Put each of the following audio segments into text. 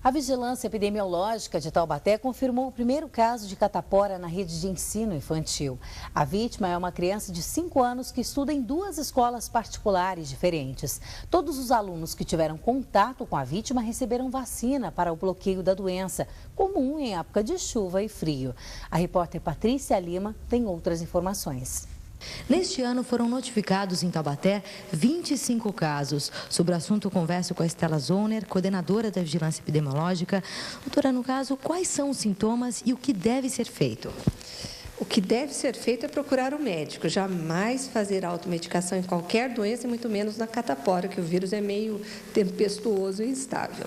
A Vigilância Epidemiológica de Taubaté confirmou o primeiro caso de catapora na rede de ensino infantil. A vítima é uma criança de 5 anos que estuda em 2 escolas particulares diferentes. Todos os alunos que tiveram contato com a vítima receberam vacina para o bloqueio da doença, comum em época de chuva e frio. A repórter Patrícia Lima tem outras informações. Neste ano foram notificados em Taubaté 25 casos. Sobre o assunto, eu converso com a Estela Zoner, coordenadora da Vigilância Epidemiológica. Doutora, no caso, quais são os sintomas e o que deve ser feito? O que deve ser feito é procurar o médico, jamais fazer automedicação em qualquer doença, e muito menos na catapora, que o vírus é meio tempestuoso e instável.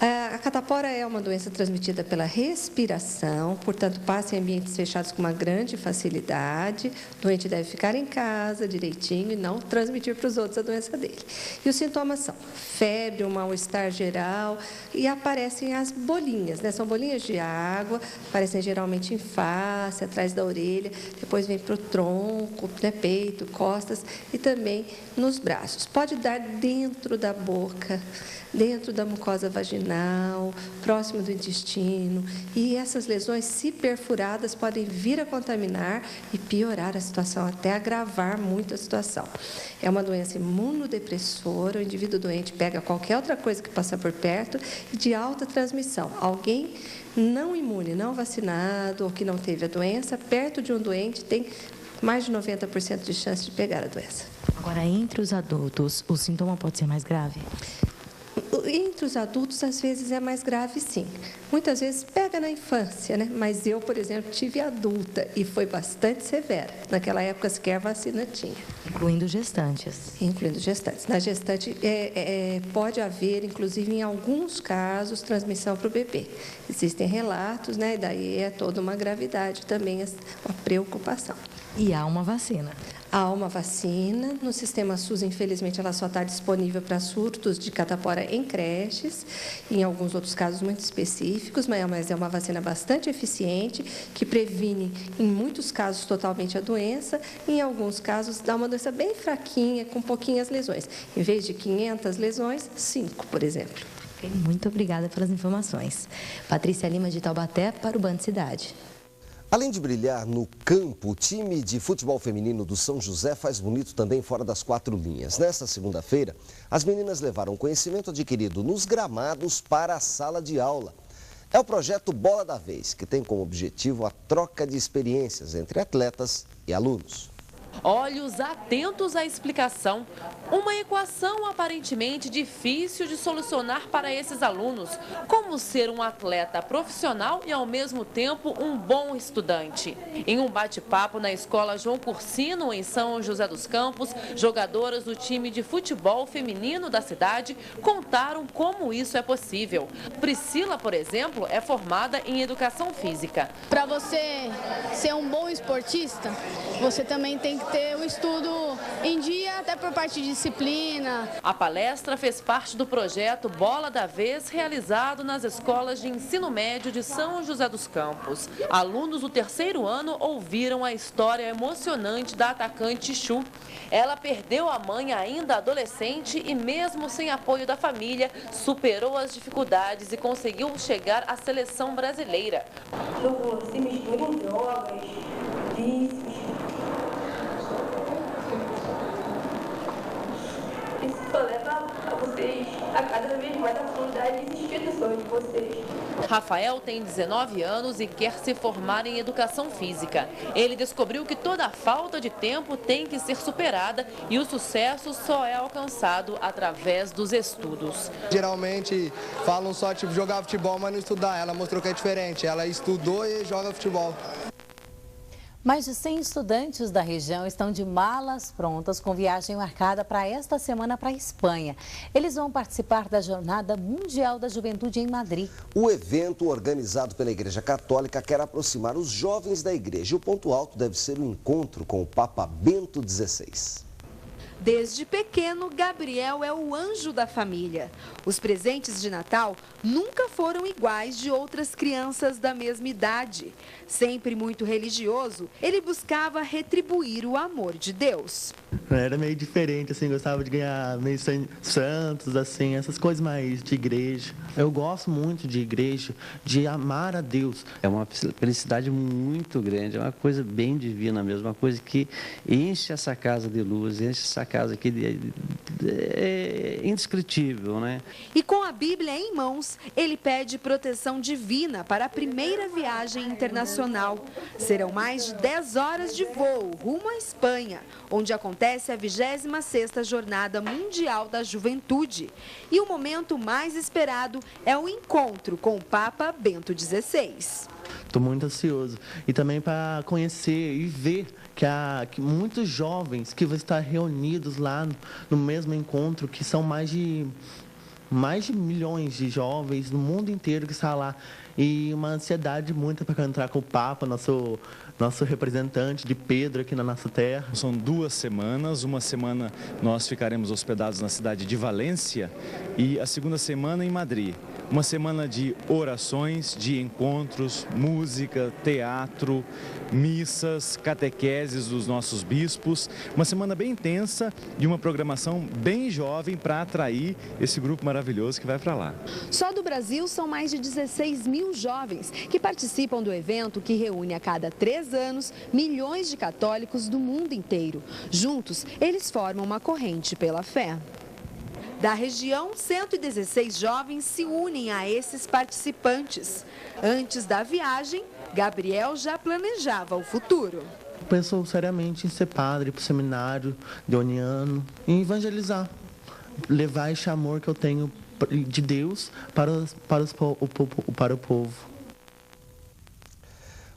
A catapora é uma doença transmitida pela respiração, portanto, passa em ambientes fechados com uma grande facilidade. O doente deve ficar em casa direitinho e não transmitir para os outros a doença dele. E os sintomas são febre, um mal-estar geral e aparecem as bolinhas, né? São bolinhas de água, aparecem geralmente em face, atrás da orelha, depois vem para o tronco, né? Peito, costas e também nos braços. Pode dar dentro da boca, dentro da mucosa vaginal, próximo do intestino. E essas lesões, se perfuradas, podem vir a contaminar e piorar a situação, até agravar muito a situação. É uma doença imunodepressora, o indivíduo doente pega qualquer outra coisa que passar por perto e de alta transmissão. Alguém não imune, não vacinado ou que não teve a doença, perto de um doente tem mais de 90% de chance de pegar a doença. Agora, entre os adultos, o sintoma pode ser mais grave? Entre os adultos, às vezes, é mais grave, sim. Muitas vezes pega na infância, né? Mas eu, por exemplo, tive adulta e foi bastante severa. Naquela época, sequer vacina tinha. Incluindo gestantes. Incluindo gestantes. Na gestante, pode haver, inclusive, em alguns casos, transmissão para o bebê. Existem relatos, né? E daí é toda uma gravidade também, uma preocupação. E há uma vacina. Há uma vacina. No sistema SUS, infelizmente, ela só está disponível para surtos de catapora em creches, em alguns outros casos muito específicos, mas é uma vacina bastante eficiente, que previne, em muitos casos, totalmente a doença, e em alguns casos, dá uma doença bem fraquinha, com pouquinhas lesões. Em vez de 500 lesões, 5, por exemplo. Muito obrigada pelas informações. Patrícia Lima, de Taubaté, para o Band Cidade. Além de brilhar no campo, o time de futebol feminino do São José faz bonito também fora das 4 linhas. Nesta segunda-feira, as meninas levaram conhecimento adquirido nos gramados para a sala de aula. É o projeto Bola da Vez, que tem como objetivo a troca de experiências entre atletas e alunos. Olhos atentos à explicação. Uma equação aparentemente difícil de solucionar para esses alunos. Como ser um atleta profissional e, ao mesmo tempo, um bom estudante. Em um bate-papo na escola João Cursino, em São José dos Campos, jogadoras do time de futebol feminino da cidade contaram como isso é possível. Priscila, por exemplo, é formada em educação física. Para você ser um bom esportista, você também tem que ter o estudo em dia, até por parte de disciplina. A palestra fez parte do projeto Bola da Vez, realizado nas escolas de ensino médio de São José dos Campos. Alunos do 3º ano ouviram a história emocionante da atacante Chu. Ela perdeu a mãe ainda adolescente e, mesmo sem apoio da família, superou as dificuldades e conseguiu chegar à seleção brasileira. Se mistura em drogas, vícios. Isso só leva a vocês a cada vez mais afundar as instituições de vocês. Rafael tem 19 anos e quer se formar em educação física. Ele descobriu que toda a falta de tempo tem que ser superada e o sucesso só é alcançado através dos estudos. Geralmente falam só tipo jogar futebol, mas não estudar. Ela mostrou que é diferente. Ela estudou e joga futebol. Mais de 100 estudantes da região estão de malas prontas com viagem marcada para esta semana para a Espanha. Eles vão participar da Jornada Mundial da Juventude em Madrid. O evento, organizado pela Igreja Católica, quer aproximar os jovens da igreja. O ponto alto deve ser o encontro com o Papa Bento XVI. Desde pequeno, Gabriel é o anjo da família. Os presentes de Natal nunca foram iguais de outras crianças da mesma idade. Sempre muito religioso, ele buscava retribuir o amor de Deus. Era meio diferente, assim, gostava de ganhar meio santos, assim, essas coisas mais de igreja. Eu gosto muito de igreja, de amar a Deus. É uma felicidade muito grande, é uma coisa bem divina mesmo, uma coisa que enche essa casa de luz, enche essa casa aqui é indescritível, né? E com a Bíblia em mãos, ele pede proteção divina para a primeira viagem internacional. Serão mais de 10 horas de voo rumo à Espanha, onde acontece a 26ª Jornada Mundial da Juventude. E o momento mais esperado é o encontro com o Papa Bento XVI. Estou muito ansioso. E também para conhecer e ver que muitos jovens que vão estar reunidos lá no mesmo encontro, que são mais de milhões de jovens no mundo inteiro que está lá. E uma ansiedade muito para encontrar com o Papa, nosso representante de Pedro aqui na nossa terra. São 2 semanas. Uma semana nós ficaremos hospedados na cidade de Valência e a segunda semana em Madrid. Uma semana de orações, de encontros, música, teatro, missas, catequeses dos nossos bispos. Uma semana bem intensa e uma programação bem jovem para atrair esse grupo maravilhoso que vai para lá. Só do Brasil são mais de 16 mil jovens que participam do evento que reúne a cada 3 anos milhões de católicos do mundo inteiro. Juntos, eles formam uma corrente pela fé. Da região, 116 jovens se unem a esses participantes. Antes da viagem, Gabriel já planejava o futuro. Pensou seriamente em ser padre, para o seminário deoniano e evangelizar. Levar esse amor que eu tenho de Deus para o povo.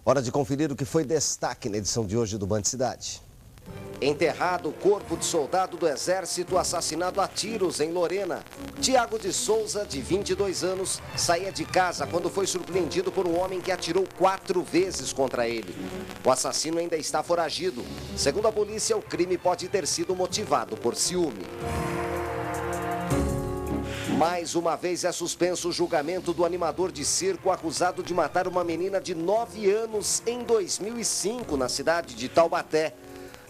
Hora de conferir o que foi destaque na edição de hoje do Band Cidade. Enterrado o corpo de soldado do Exército assassinado a tiros em Lorena. Tiago de Souza, de 22 anos, saía de casa quando foi surpreendido por um homem que atirou 4 vezes contra ele. O assassino ainda está foragido. Segundo a polícia, o crime pode ter sido motivado por ciúme. Mais uma vez é suspenso o julgamento do animador de circo acusado de matar uma menina de 9 anos em 2005, na cidade de Taubaté.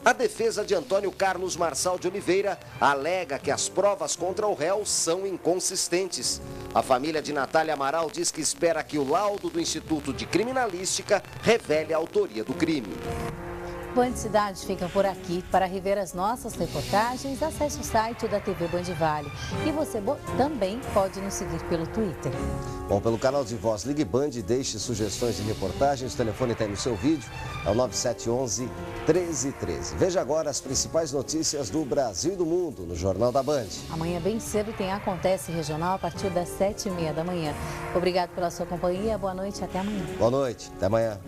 A defesa de Antônio Carlos Marçal de Oliveira alega que as provas contra o réu são inconsistentes. A família de Natália Amaral diz que espera que o laudo do Instituto de Criminalística revele a autoria do crime. Band Cidade fica por aqui. Para rever as nossas reportagens, acesse o site da TV Band Vale. E você também pode nos seguir pelo Twitter. Bom, pelo canal de voz Ligue Band, deixe sugestões de reportagens. O telefone está aí no seu vídeo, é o 9711-1313. Veja agora as principais notícias do Brasil e do mundo no Jornal da Band. Amanhã bem cedo tem Acontece Regional a partir das 7h30 da manhã. Obrigado pela sua companhia, boa noite e até amanhã. Boa noite, até amanhã.